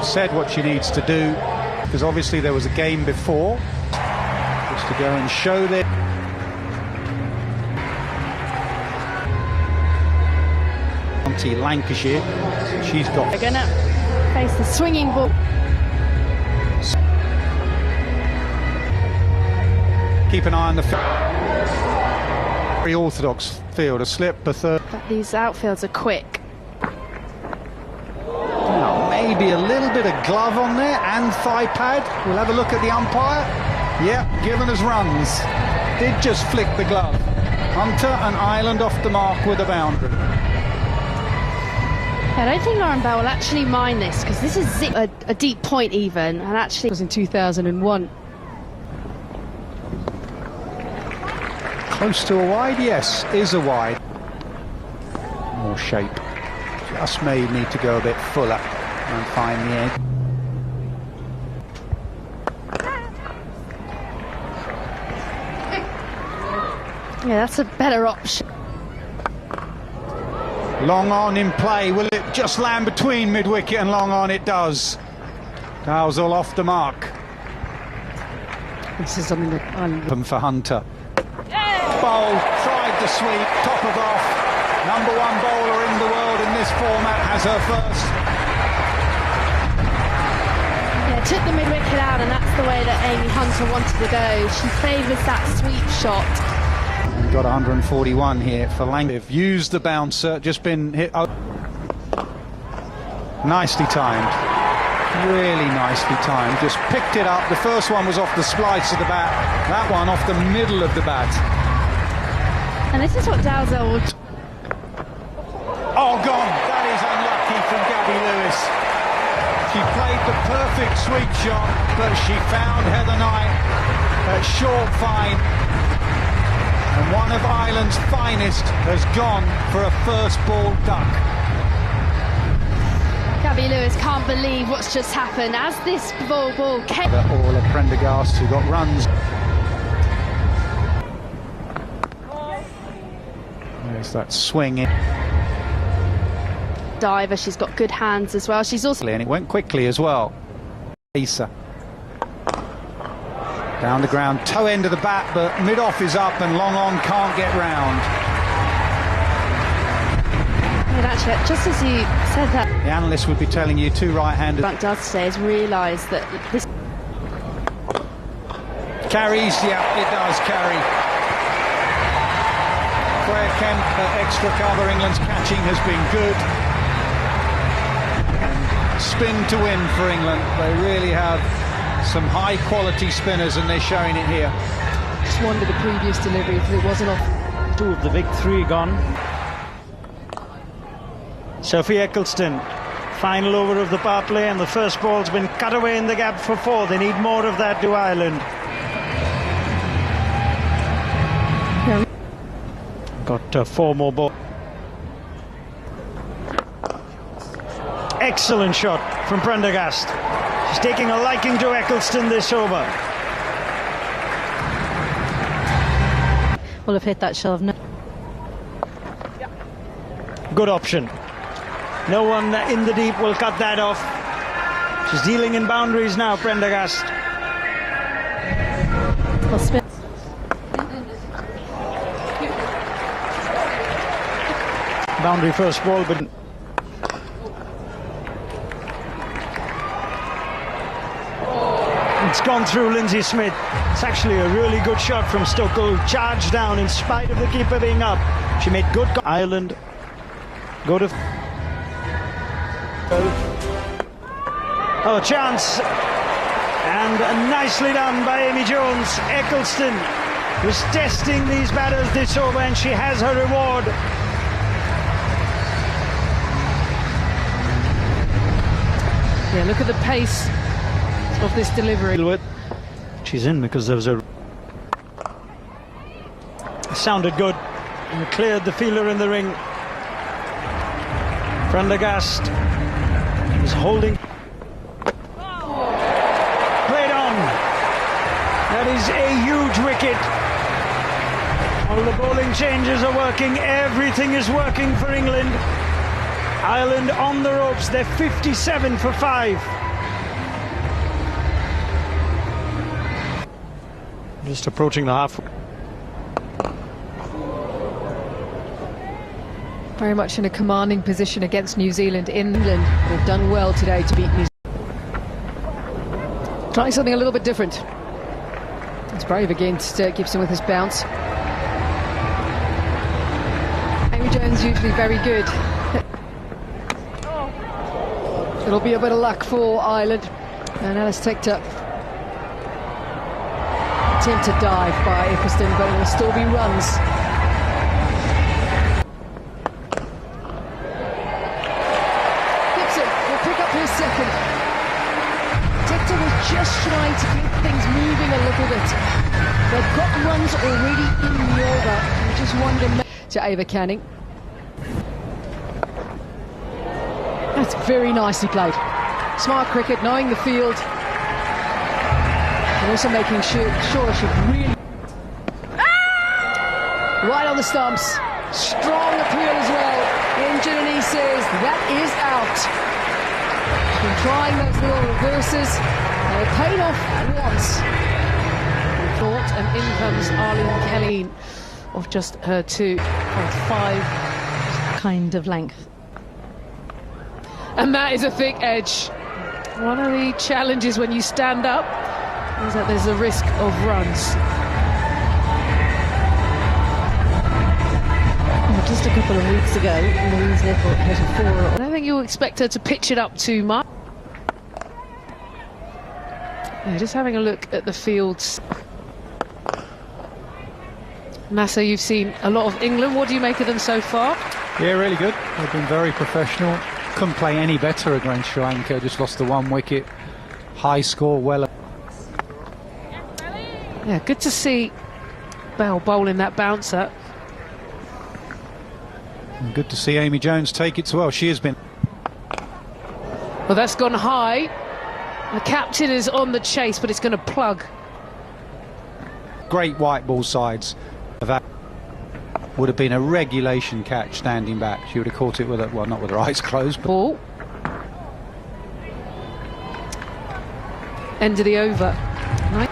said what she needs to do, because obviously there was a game before, just to go and show that. Lancashire, so she's got. They're gonna face the swinging ball. Keep an eye on the very orthodox field, a slip, a third. But these outfields are quick. Now, maybe a little bit of glove on there and thigh pad. We'll have a look at the umpire. Yeah, given us runs. Did just flick the glove. Hunter and Ireland off the mark with a boundary. I don't think Lauren Bell will actually mind this, because this is a deep point even, and actually it was in 2001. Close to a wide, yes, is a wide. More shape. Just may need to go a bit fuller and find the edge. Yeah, that's a better option. Long on in play, will it just land between mid-wicket and long on? It does. Dalzell off the mark. This is something that I'm... For Hunter. Bowl, tried the sweep, top of off. Number one bowler in the world in this format has her first. Yeah, took the mid-wicket out, and that's the way that Amy Hunter wanted to go. She favours that sweep shot. And got 141 here for Lancashire. Used the bouncer, just been hit. Oh. Nicely timed. Really nicely timed. Just picked it up. The first one was off the splice of the bat. That one off the middle of the bat. And this is what Dalzell would... Oh, gone. That is unlucky from Gabby Lewis. She played the perfect sweep shot, but she found Heather Knight at short fine. And one of Ireland's finest has gone for a first ball duck. Gabby Lewis can't believe what's just happened as this ball came. All of Prendergast, who got runs. There's that swing in. Diver, she's got good hands as well. She's also... And it went quickly as well. Lisa. Down the ground, toe end of the bat, but mid-off is up and long on can't get round. And actually, just as you said that, the analyst would be telling you two right-handed. Frank does today is realise that this... Carries, yeah, it does carry. Claire Kemp, extra cover. England's catching has been good. And spin to win for England. They really have some high-quality spinners, and they're showing it here. Just wonder the previous delivery if it wasn't off. Two of the big three gone. Sophie Eccleston, final over of the power play, and the first ball's been cut away in the gap for four. They need more of that to Ireland. Yeah. Got four more balls. Excellent shot from Prendergast. She's taking a liking to Eccleston this over. Will have hit that shove. No. Good option. No one in the deep will cut that off. She's dealing in boundaries now, Prendergast. Boundary first ball, but it's gone through Lindsay Smith. It's actually a really good shot from Stokel. Charged down in spite of the keeper being up. She made good. Ireland go to... Oh, chance. And nicely done by Amy Jones. Eccleston was testing these batters this over, and she has her reward. Yeah, look at the pace of this delivery. She's in because there was a... Sounded good and cleared the fielder in the ring. Prendergast is holding. Played on. That is a huge wicket. All the bowling changes are working. Everything is working for England. Ireland on the ropes. They're 57 for 5. Just approaching the half. Very much in a commanding position against New Zealand. England have done well today to beat New Zealand. Trying something a little bit different. It's brave against Gibson with his bounce. Amy Jones usually very good. It'll be a bit of luck for Ireland. And Alice Tector. Attempted dive by Eccleston, but it will still be runs. Gibson will pick up his second. Tector was just trying to get things moving a little bit. They've got runs already in the over. You just wonder to Ava Canning. That's very nicely played. Smart cricket, knowing the field. And also making sure she really... Right on the stumps. Strong appeal as well. Engineer says that is out. She's been trying those little reverses. And they paid off once. And in comes Arlene Kelly of just her 2.5 kind of length. And that is a thick edge. One of the challenges when you stand up is that there's a risk of runs. Just a couple of weeks ago, Louise Little hit a 4. I don't think you'll expect her to pitch it up too much. Yeah, just having a look at the fields. Nasser, you've seen a lot of England. What do you make of them so far? Yeah, really good. They've been very professional. Couldn't play any better against Sri Lanka. Just lost the 1 wicket. High score, well. Yeah, good to see Bell bowling that bouncer. And good to see Amy Jones take it so well. She has been. Well, that's gone high. The captain is on the chase, but it's going to plug. Great white ball sides. That would have been a regulation catch standing back. She would have caught it with her, well, not with her eyes closed. But Ball. End of the over. Right.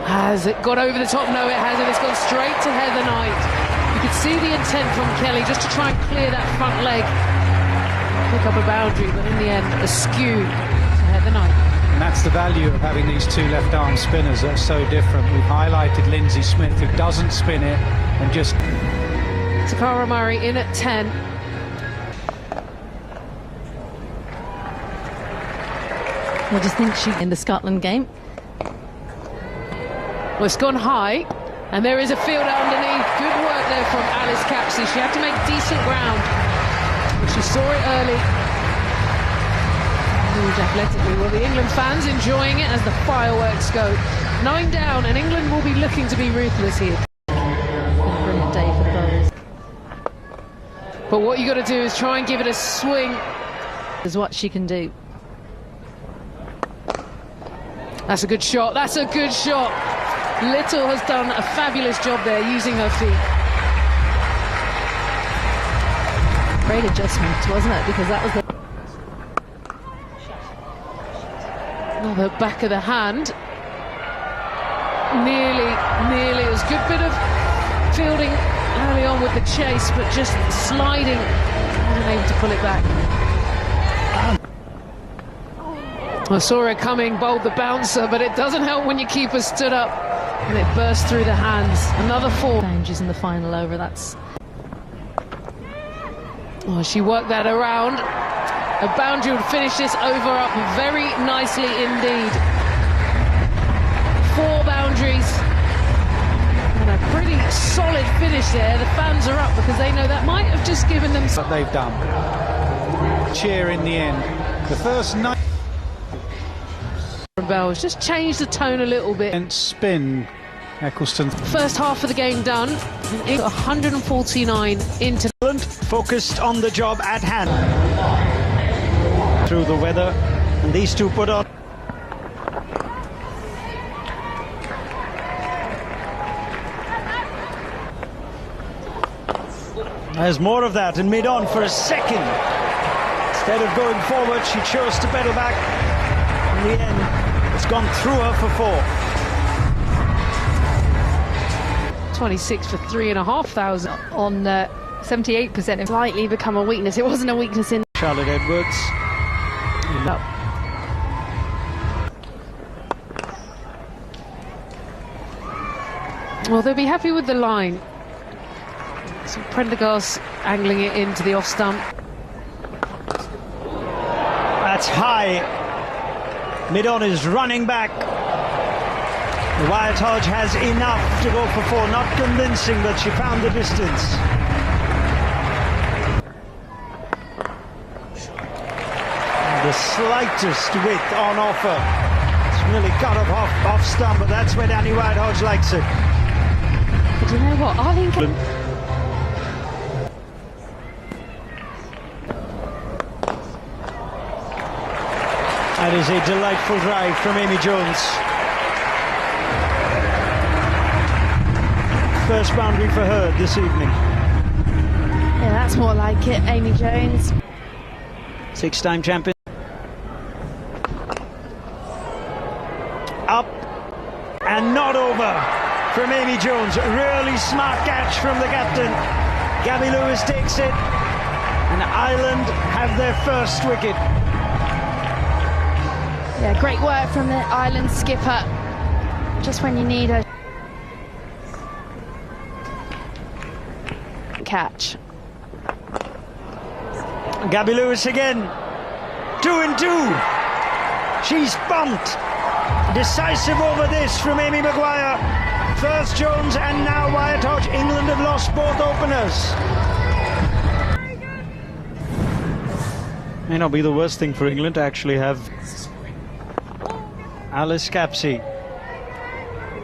Has it got over the top? No, it hasn't. It's gone straight to Heather Knight. You could see the intent from Kelly just to try and clear that front leg. Pick up a boundary, but in the end, askew to Heather Knight. And that's the value of having these two left-arm spinners that are so different. We've highlighted Lindsay Smith, who doesn't spin it and just... Takara Murray in at 10. What do you think she in the Scotland game? Well, it's gone high, and there is a field underneath. Good work there from Alice Capsey. She had to make decent ground, but she saw it early. Moved athletically. Well, the England fans enjoying it as the fireworks go. 9 down, and England will be looking to be ruthless here. Brilliant day for the bowlers. But what you got to do is try and give it a swing. Is what she can do. That's a good shot. That's a good shot. Little has done a fabulous job there using her feet. Great adjustment, wasn't it? Because that was the... Another back of the hand. Nearly. It was a good bit of fielding early on with the chase, but just sliding. Wasn't able to pull it back. I saw her coming, bowled the bouncer, but it doesn't help when your keeper stood up and it burst through the hands. Another 4. Changes in the final over, that's... Oh, she worked that around. A boundary would finish this over up very nicely indeed. 4 boundaries. And a pretty solid finish there. The fans are up because they know that might have just given them... What they've done. Cheer in the end. The first 9... Bell has just changed the tone a little bit. And spin, Eccleston. First half of the game done. 149 into... Focused on the job at hand. Through the weather. And these two put on... There's more of that, and mid-on for a second. Instead of going forward, she chose to pedal back. In the end, it's gone through her for 4. 26 for 3,500 on 78%. Slightly become a weakness. It wasn't a weakness in Charlotte Edwards. no. Well, they'll be happy with the line. So Prendergast angling it into the off stump. That's high. Mid-on is running back. Wyatt Hodge has enough to go for 4. Not convincing, but she found the distance. The slightest width on offer. It's really cut off stump, but that's where Danny Wyatt Hodge likes it. But you know what? I think that is a delightful drive from Amy Jones. First boundary for her this evening. Yeah, that's more like it. Amy Jones. 6-time champion. Up and not over from Amy Jones. Really smart catch from the captain. Gabby Lewis takes it, and Ireland have their first wicket. Yeah, great work from the Ireland skipper. Just when you need a catch. Gabby Lewis again. 2 and 2. She's bumped. Decisive over this from Amy Maguire. First Jones and now Wyatt Hodge. England have lost both openers. May not be the worst thing for England to actually have Alice Capsey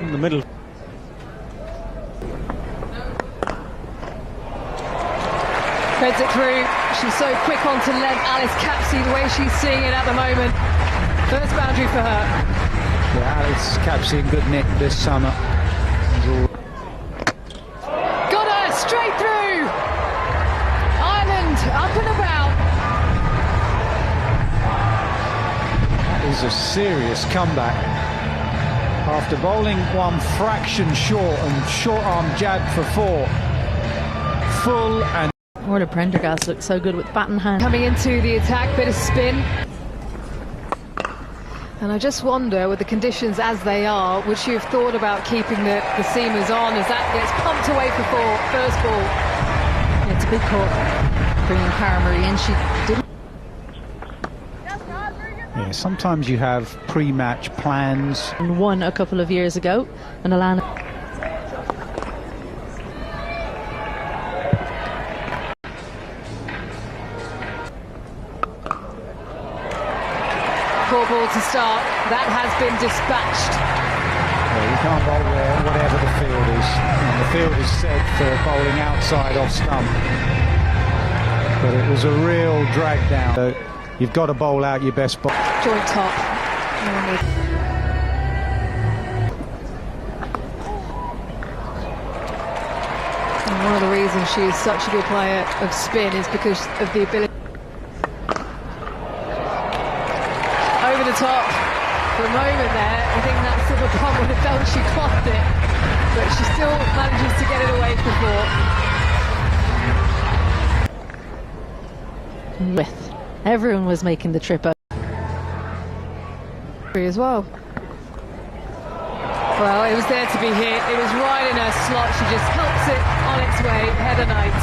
in the middle. threads it through. She's so quick on to length. Alice Capsey, the way she's seeing it at the moment. First boundary for her. Yeah, Alice Capsey in good nick this summer. Got her straight through. Ireland up and about. That is a serious comeback. After bowling one fraction short and short arm jab for 4. Full and... Orla Prendergast looks so good with bat in hand. Coming into the attack, bit of spin. And I just wonder, with the conditions as they are, would she have thought about keeping the seamers on as that gets pumped away for 4, first ball? Yeah, it's a big call bringing Cara-Marie in. She didn't. Yeah, sometimes you have pre-match plans. Won a couple of years ago, and Alana. Ball to start. That has been dispatched. Yeah, you can't bowl there, whatever the field is. And the field is set for bowling outside off stump. But it was a real drag down. So you've got to bowl out your best bowl. Joint top. And one of the reasons she is such a good player of spin is because of the ability. Over the top for a moment there. I think that silver pump would have done, she clocked it, but she still manages to get it away for 4. With everyone was making the trip up As well. Well, it was there to be hit. It was right in her slot. She just helps it on its way. Header night.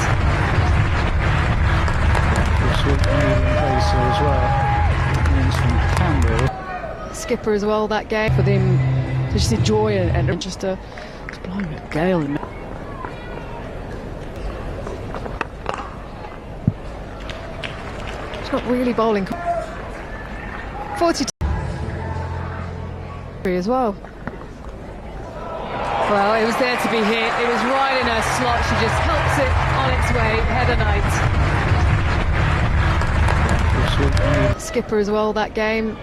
Sweet medium pacer as well. From Campbell. Skipper as well that game for them to just enjoy it and just a blowing a gale. It's not really bowling. 42 as well. Well, it was there to be hit. It was right in her slot. She just helps it on its way. Header night. Skipper as well that game.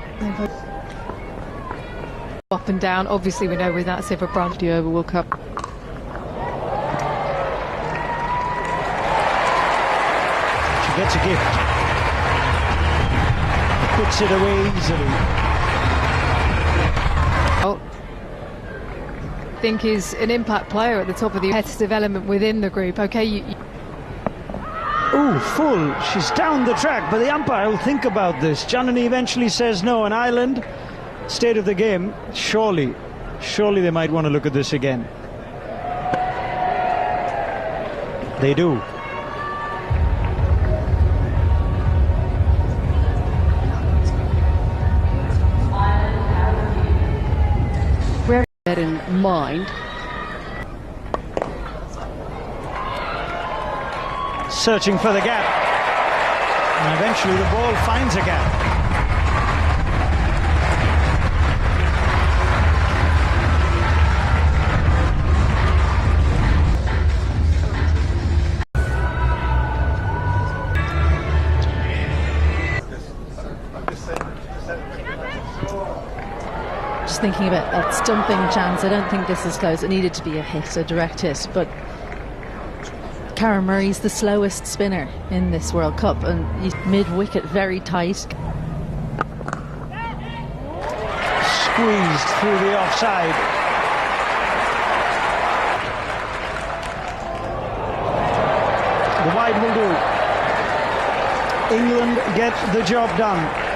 Up and down. Obviously, we know with that silver branch over World Cup. gets a gift. Puts it away easily. I think is an impact player at the top of the competitive element within the group. Okay, Ooh, full. She's down the track, but the umpire will think about this. Janani eventually says no. An Ireland state of the game. Surely they might want to look at this again. They do. bear that in mind. Searching for the gap. And eventually the ball finds a gap. Just thinking about that stumping chance, I don't think this is close. It needed to be a hit, a direct hit, but Cara Murray's the slowest spinner in this World Cup, and mid-wicket, very tight. Squeezed through the offside. The wide will do. England get the job done.